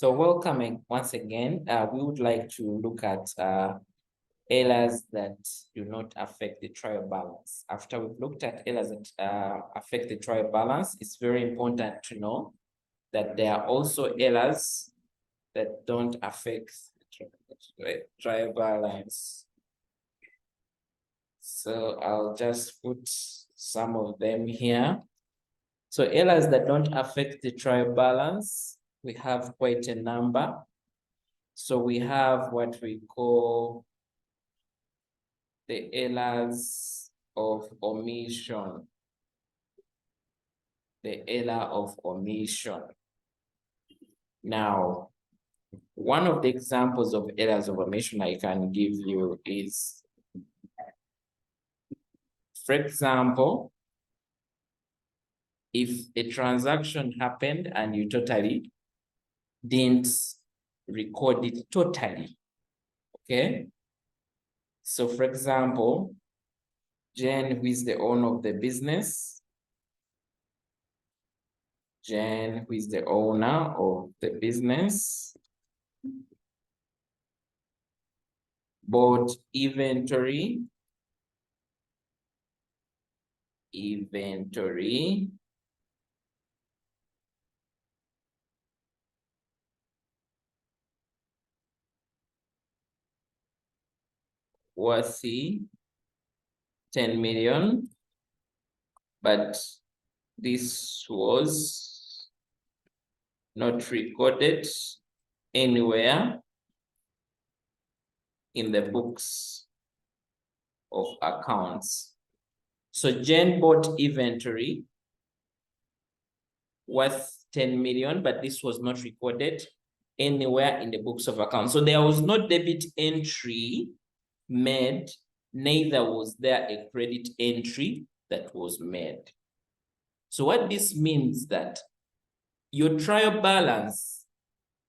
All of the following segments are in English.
So welcoming once again, we would like to look at errors that do not affect the trial balance. After we've looked at errors that affect the trial balance, it's very important to know that there are also errors that don't affect the trial balance. So I'll just put some of them here. So errors that don't affect the trial balance, we have quite a number. So we have what we call the errors of omission. The error of omission. Now, one of the examples of errors of omission I can give you is, for example, if a transaction happened and you totally didn't record it totally, okay? So for example, Jen, who is the owner of the business, Jen, who is the owner of the business, bought inventory worth 10 million, but this was not recorded anywhere in the books of accounts. So Jen bought inventory worth 10 million, but this was not recorded anywhere in the books of accounts. So there was no debit entry made, neither was there a credit entry that was made. So what this means that your trial balance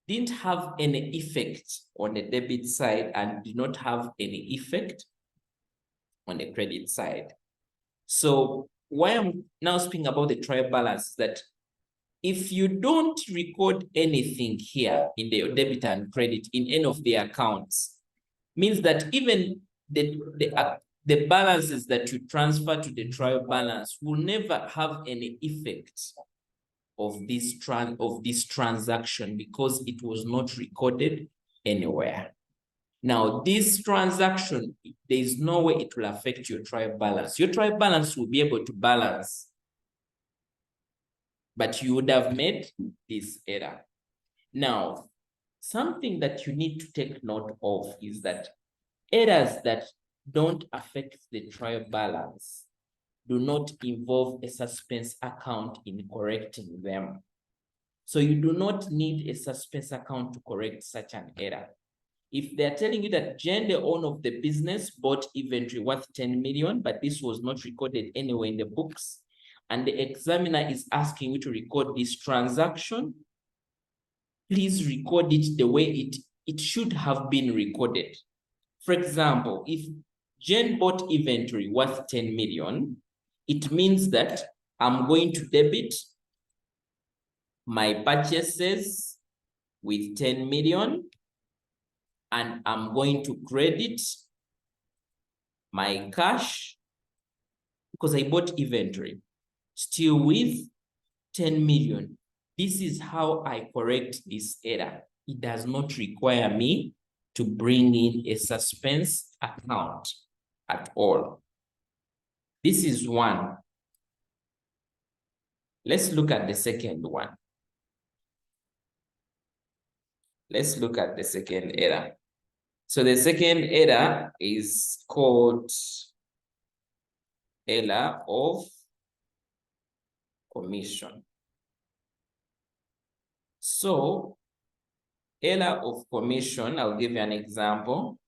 didn't have any effect on the debit side and did not have any effect on the credit side. So why I'm now speaking about the trial balance is that if you don't record anything here in the debit and credit in any of the accounts, means that even the balances that you transfer to the trial balance will never have any effect of this transaction because it was not recorded anywhere. Now, this transaction, there is no way it will affect your trial balance. Your trial balance will be able to balance, but you would have made this error. Now, something that you need to take note of is that errors that don't affect the trial balance do not involve a suspense account in correcting them. So you do not need a suspense account to correct such an error. If they're telling you that Jen, the owner of the business, bought inventory worth 10 million, but this was not recorded anywhere in the books, and the examiner is asking you to record this transaction, please record it the way it should have been recorded. For example, if Jen bought inventory worth 10 million, it means that I'm going to debit my purchases with 10 million, and I'm going to credit my cash because I bought inventory still with 10 million. This is how I correct this error. It does not require me to bring in a suspense account at all. This is one. Let's look at the second one. Let's look at the second error. So the second error is called error of omission. So error of omission, I'll give you an example.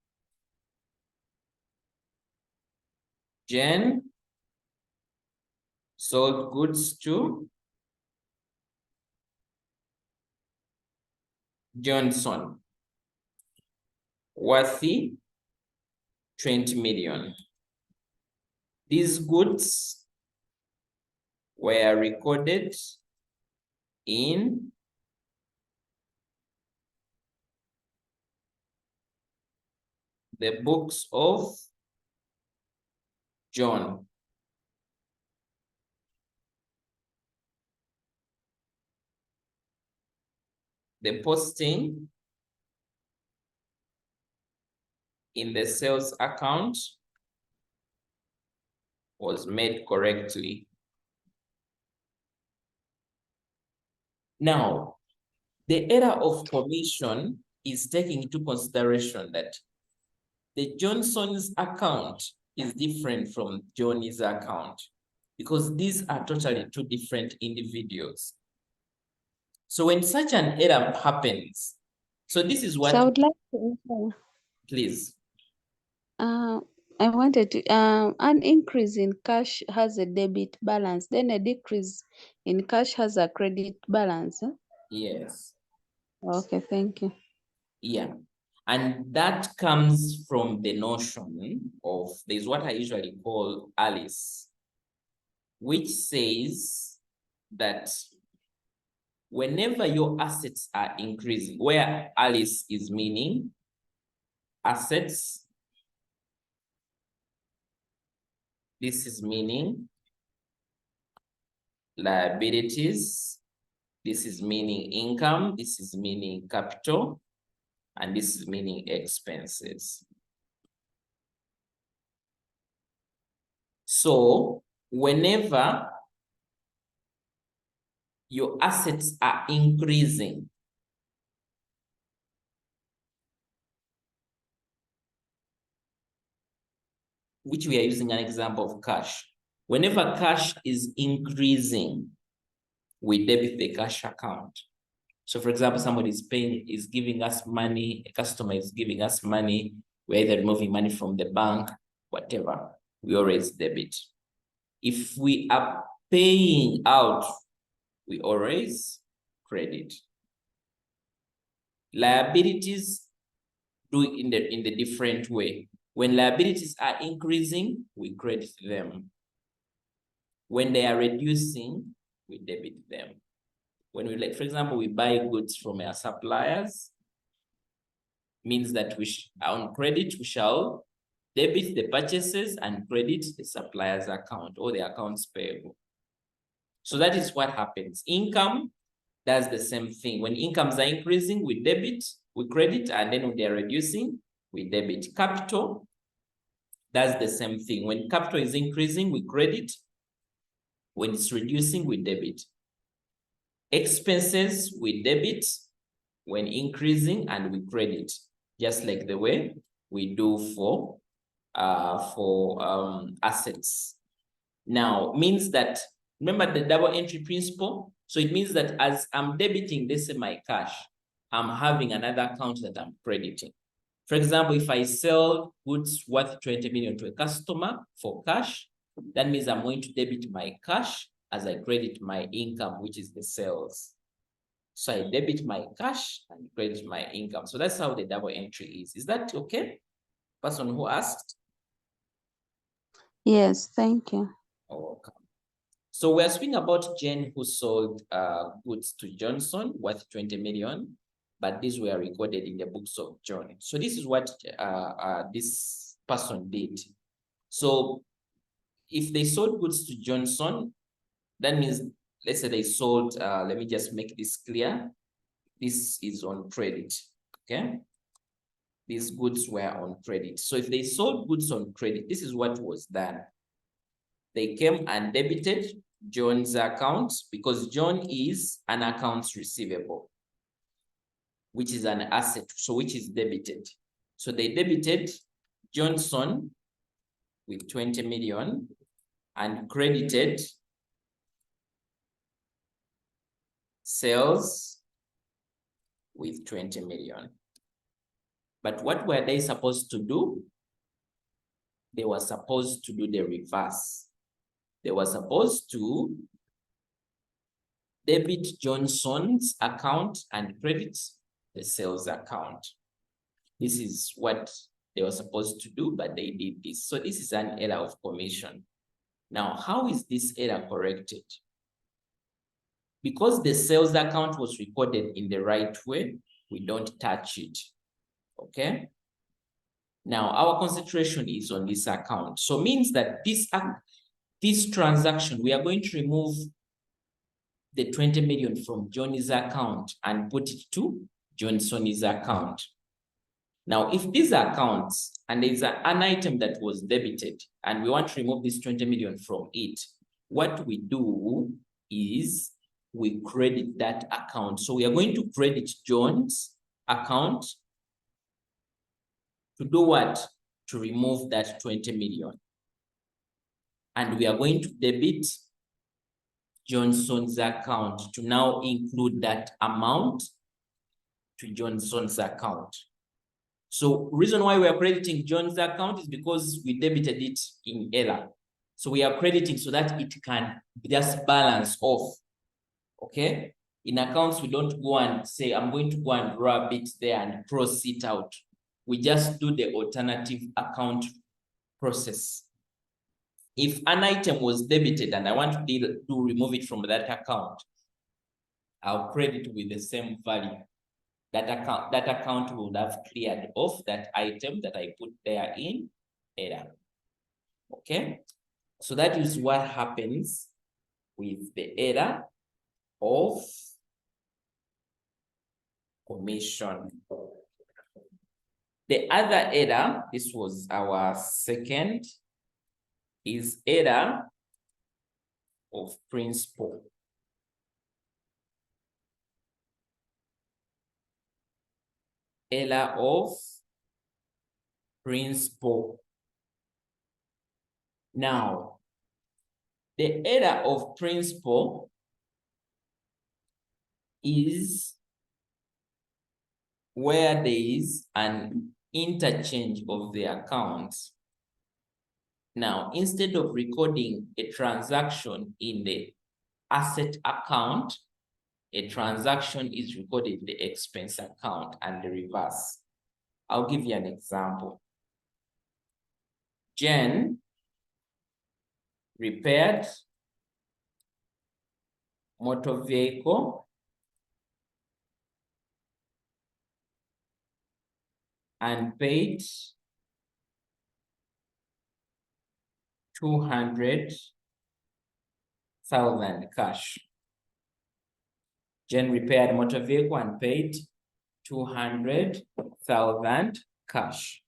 Jen sold goods to Johnson worth 20 million. These goods were recorded in the books of John. The posting in the sales account was made correctly. Now, the error of commission is taking into consideration that the Johnson's account is different from Johnny's account because these are totally two different individuals. So when such an error happens, so this is what— So I would like to inquire. Please. I wanted to, an increase in cash has a debit balance, then a decrease in cash has a credit balance. Huh? Yes. Okay, thank you. Yeah. And that comes from the notion of, there's what I usually call Alice, which says that whenever your assets are increasing, where Alice is meaning assets, this is meaning liabilities, this is meaning income, this is meaning capital, and this is meaning expenses. So whenever your assets are increasing, which we are using an example of cash. Whenever cash is increasing, we debit the cash account. So for example, somebody is giving us money, a customer is giving us money, we're either removing money from the bank, whatever, we always debit. If we are paying out, we always credit. Liabilities do it in the different way. When liabilities are increasing, we credit them. When they are reducing, we debit them. When we, like, for example, we buy goods from our suppliers, means that on credit, we shall debit the purchases and credit the supplier's account or the accounts payable. So that is what happens. Income does the same thing. When incomes are increasing, we debit, we credit, and then when they are reducing, we debit. Capital does the same thing. When capital is increasing, we credit. When it's reducing, we debit. Expenses, we debit when increasing, and we credit, just like the way we do for assets. Now, means that, remember the double entry principle? So it means that as I'm debiting, this is my cash, I'm having another account that I'm crediting. For example, if I sell goods worth 20 million to a customer for cash, that means I'm going to debit my cash as I credit my income, which is the sales. So I debit my cash and credit my income. So that's how the double entry is. Is that okay? Person who asked? Yes, thank you. Okay. So we're speaking about Jane who sold goods to Johnson worth 20 million, but these were recorded in the books of John. So this is what this person did. So if they sold goods to Johnson, that means, let's say they sold, let me just make this clear. This is on credit, okay? These goods were on credit. So if they sold goods on credit, this is what was done. They came and debited John's account because John is an accounts receivable, which is an asset, so which is debited. So they debited Johnson with 20 million and credited sales with 20 million. But what were they supposed to do? They were supposed to do the reverse. They were supposed to debit Johnson's account and credit the sales account. This is what they were supposed to do, but they did this. So this is an error of commission. Now, how is this error corrected? Because the sales account was recorded in the right way, we don't touch it, okay? Now, our concentration is on this account. So means that this transaction, we are going to remove the 20 million from Johnny's account and put it to Johnson's account. Now, if these accounts, and there's an item that was debited, and we want to remove this 20 million from it, what we do is we credit that account. So we are going to credit John's account to do what? To remove that 20 million. And we are going to debit Johnson's account to now include that amount to Johnson's account. So reason why we are crediting John's account is because we debited it in error. So we are crediting so that it can just balance off. Okay? In accounts, we don't go and say, I'm going to go and grab it there and cross it out. We just do the alternative account process. If an item was debited and I want to remove it from that account, I'll credit with the same value. That account would have cleared off that item that I put there in error. Okay? So that is what happens with the error of omission. The other error, this was our second, is error of principal. Error of principal. Now, the error of principal is where there is an interchange of the accounts. Now, instead of recording a transaction in the asset account, a transaction is recorded in the expense account and the reverse. I'll give you an example. Jen repaired motor vehicle and paid 200,000 cash. Jen repaired motor vehicle and paid 200,000 cash.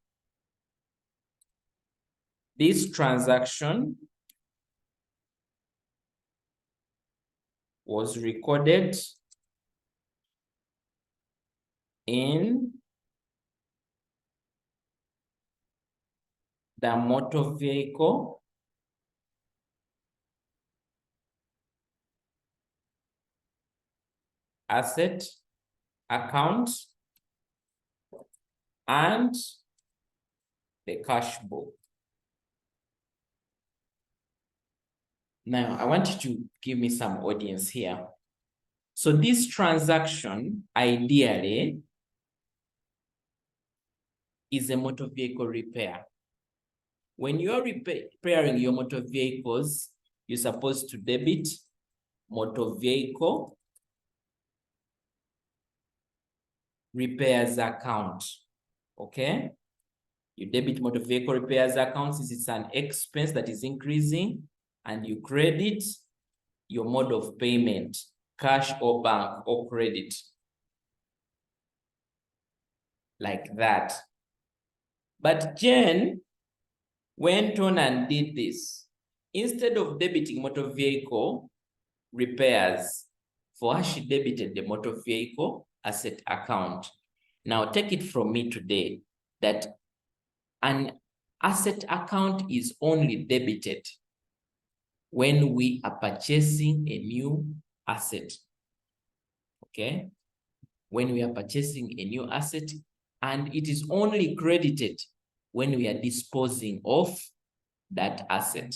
This transaction was recorded in the motor vehicle asset account and the cash book. Now, I want you to give me some audience here. So this transaction, ideally, is a motor vehicle repair. When you're repairing your motor vehicles, you're supposed to debit motor vehicle repairs account, okay? You debit motor vehicle repairs account since it's an expense that is increasing, and you credit your mode of payment, cash or bank or credit, like that. But Jen went on and did this. Instead of debiting motor vehicle repairs, for her, she debited the motor vehicle asset account. Now, take it from me today that an asset account is only debited when we are purchasing a new asset, okay? When we are purchasing a new asset, and it is only credited when we are disposing of that asset.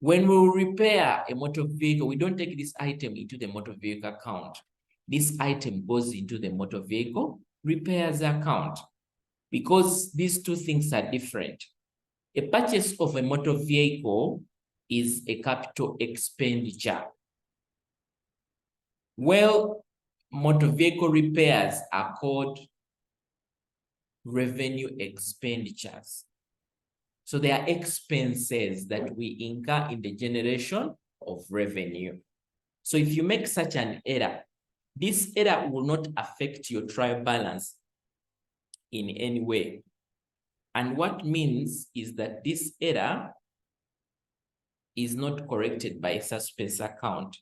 When we repair a motor vehicle, we don't take this item into the motor vehicle account. This item goes into the motor vehicle repairs account, because these two things are different. A purchase of a motor vehicle is a capital expenditure. Well, motor vehicle repairs are called revenue expenditures. So they are expenses that we incur in the generation of revenue. So if you make such an error, this error will not affect your trial balance in any way. And what means is that this error is not corrected by a suspense account.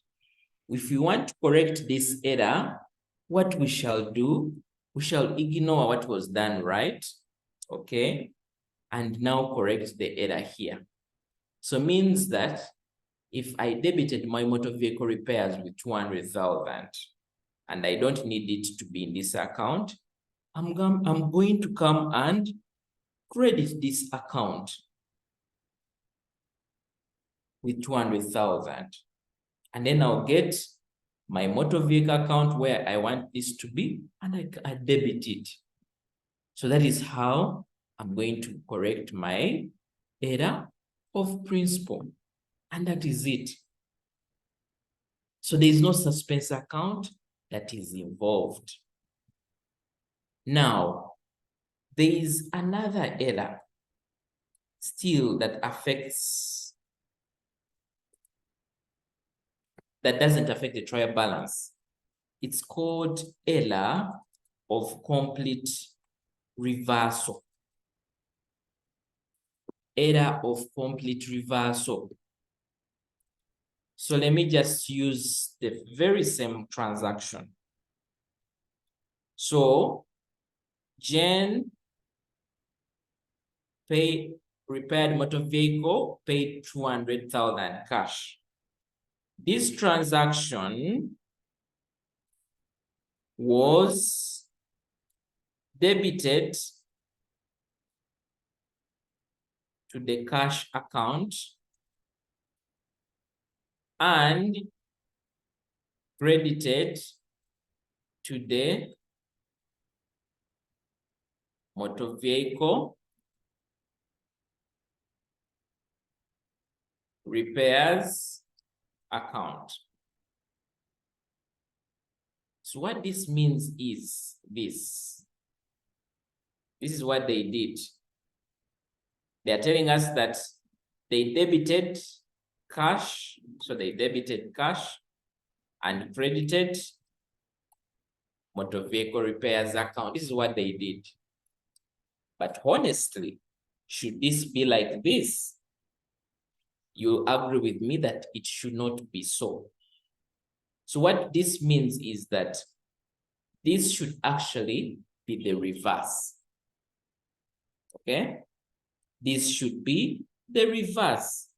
If we want to correct this error, what we shall do, we shall ignore what was done right, okay? And now correct the error here. So means that if I debited my motor vehicle repairs with 200,000 and I don't need it to be in this account, I'm going to come and credit this account with 200,000. And then I'll get my motor vehicle account where I want this to be, and I debit it. So that is how I'm going to correct my error of principle. And that is it. So there is no suspense account that is involved. Now, there is another error still that doesn't affect the trial balance. It's called error of complete reversal. Error of complete reversal. So let me just use the very same transaction. So Jen repaired motor vehicle, paid 200,000 cash. This transaction was debited to the cash account and credited to the motor vehicle repairs account. So what this means is this. This is what they did. They are telling us that they debited cash. So they debited cash and credited motor vehicle repairs account. This is what they did. But honestly, should this be like this? You agree with me that it should not be so. So what this means is that this should actually be the reverse. Okay? This should be the reverse.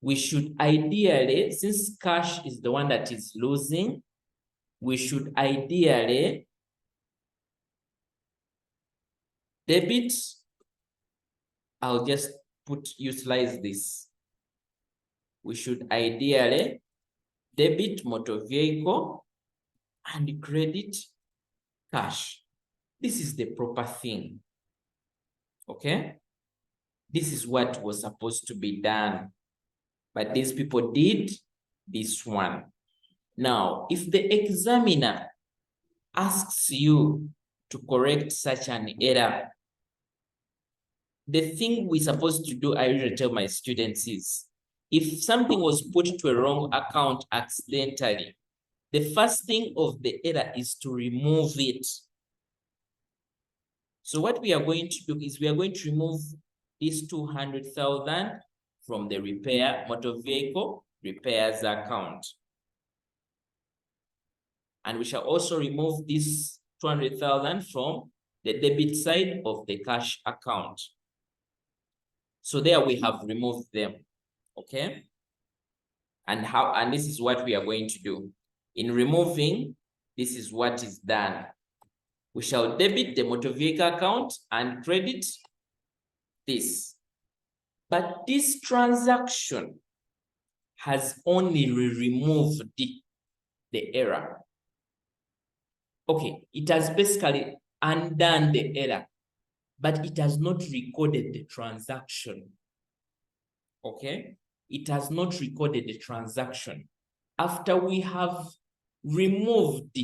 We should ideally, since cash is the one that is losing, we should ideally debit. I'll just utilize this. We should ideally debit motor vehicle and credit cash. This is the proper thing. Okay? This is what was supposed to be done. But these people did this one. Now, if the examiner asks you to correct such an error, the thing we're supposed to do, I usually tell my students is, if something was put to a wrong account accidentally, the first thing of the error is to remove it. So what we are going to do is we are going to remove this 200,000 from the motor vehicle repairs account. And we shall also remove this 200,000 from the debit side of the cash account. So there we have removed them. Okay? And this is what we are going to do. In removing, this is what is done. We shall debit the motor vehicle account and credit this. But this transaction has only removed the error. Okay, it has basically undone the error, but it has not recorded the transaction. Okay? It has not recorded the transaction. After we have removed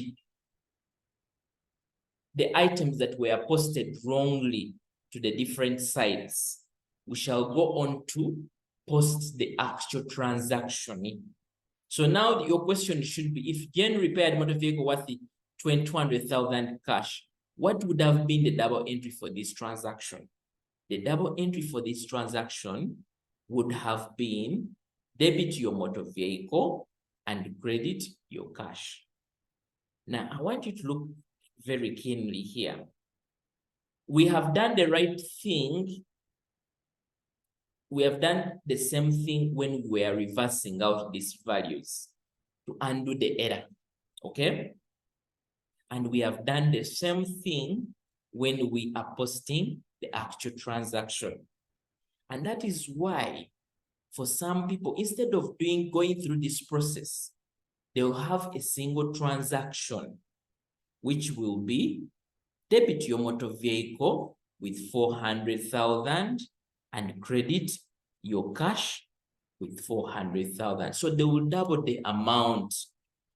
the items that were posted wrongly to the different sites, we shall go on to post the actual transaction. So now your question should be, if Jen repaired motor vehicle worth 200,000 cash, what would have been the double entry for this transaction? The double entry for this transaction would have been debit your motor vehicle and credit your cash. Now, I want you to look very keenly here. We have done the right thing. We have done the same thing when we are reversing out these values to undo the error, okay? And we have done the same thing when we are posting the actual transaction. And that is why, for some people, instead of going through this process, they'll have a single transaction, which will be debit your motor vehicle with 400,000 and credit your cash with 400,000. So they will double the amount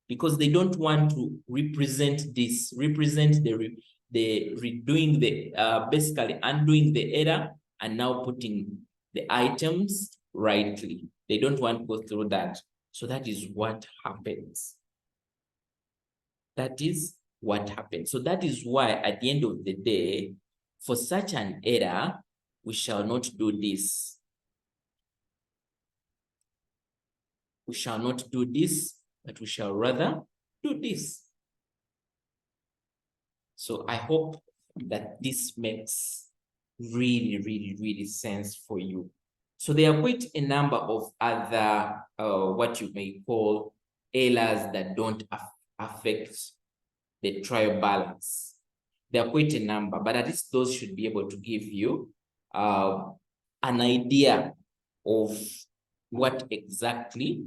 because they don't want to represent redoing the, basically undoing the error and now putting the items rightly. They don't want to go through that. So that is what happens. That is what happens. So that is why at the end of the day, for such an error, we shall not do this. We shall not do this, but we shall rather do this. So I hope that this makes really sense for you. So there are quite a number of other, what you may call errors that don't affect the trial balance. There are quite a number, but at least those should be able to give you an idea of what exactly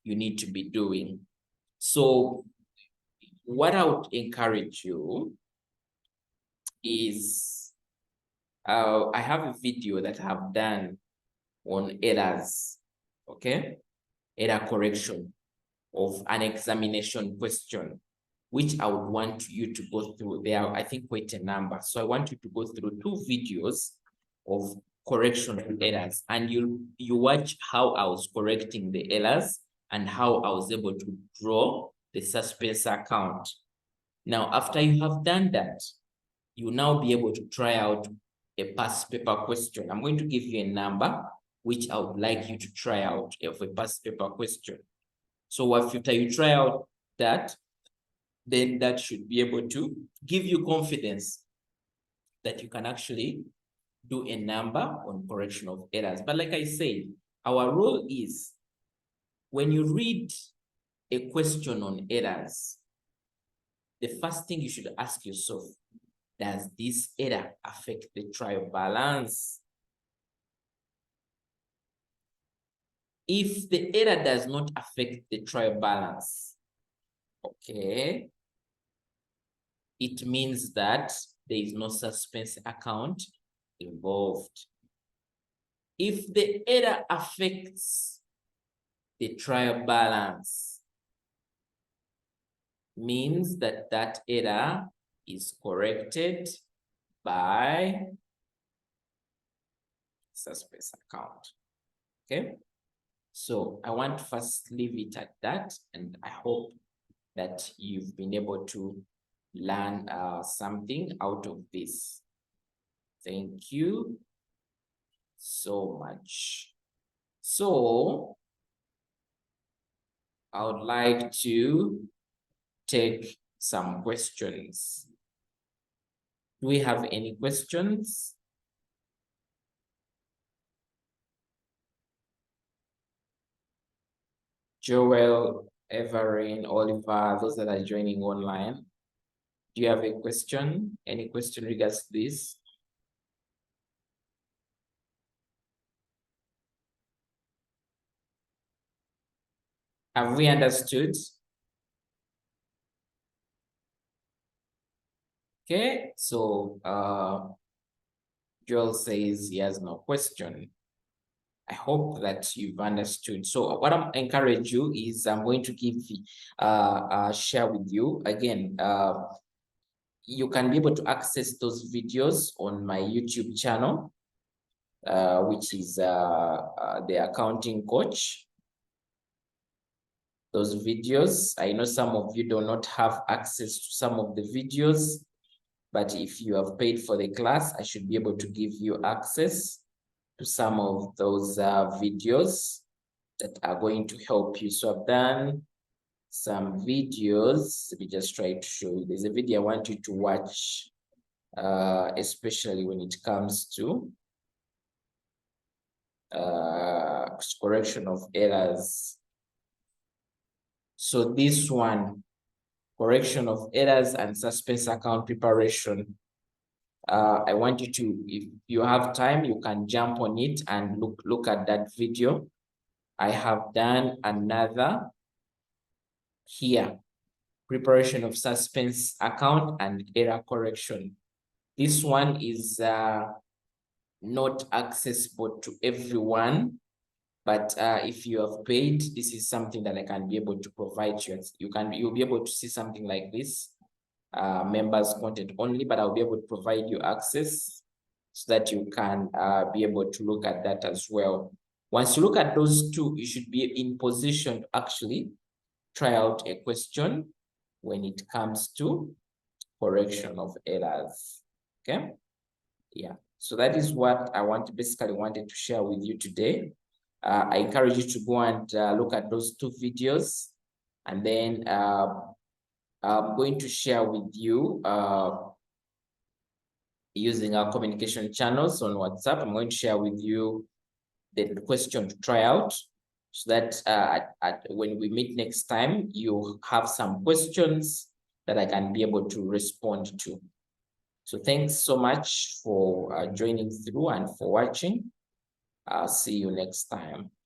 you need to be doing. So what I would encourage you is, I have a video that I have done on errors, okay? Error correction of an examination question, which I would want you to go through. There are, I think, quite a number. So I want you to go through 2 videos of correction of errors, and you watch how I was correcting the errors and how I was able to draw the suspense account. Now, after you have done that, you'll now be able to try out a past paper question. I'm going to give you a number which I would like you to try out of a past paper question. So after you try out that, then that should be able to give you confidence that you can actually do a number on correction of errors. But like I said, our role is, when you read a question on errors, the first thing you should ask yourself, does this error affect the trial balance? If the error does not affect the trial balance, okay, it means that there is no suspense account involved. If the error affects the trial balance, means that that error is corrected by suspense account, okay? So I want to first leave it at that, and I hope that you've been able to learn something out of this. Thank you so much. So I would like to take some questions. Do we have any questions? Joel, Everin, Oliver, those that are joining online. Do you have a question? Any question regards to this? Have we understood? Okay, so Joel says he has no question. I hope that you've understood. So what I'm encourage you is, I'm going to give share with you again you can be able to access those videos on my YouTube channel, which is the Accounting Coach. Those videos, I know some of you do not have access to some of the videos, but if you have paid for the class, I should be able to give you access to some of those videos that are going to help you. So I've done some videos. Let me just try to show you. There's a video I want you to watch, especially when it comes to correction of errors. So this one, correction of errors and suspense account preparation. I want you to, if you have time, you can jump on it and look at that video. I have done another here, preparation of suspense account and error correction. This one is not accessible to everyone, but if you have paid, this is something that I can be able to provide you. You'll be able to see something like this, members content only, but I'll be able to provide you access so that you can be able to look at that as well. Once you look at those two, you should be in position to actually try out a question when it comes to correction of errors. Okay, yeah. So that is what I basically wanted to share with you today. I encourage you to go and look at those two videos, and then I'm going to share with you using our communication channels on WhatsApp. I'm going to share with you the question to try out, so that when we meet next time, you have some questions that I can be able to respond to. So thanks so much for joining through and for watching. I'll see you next time.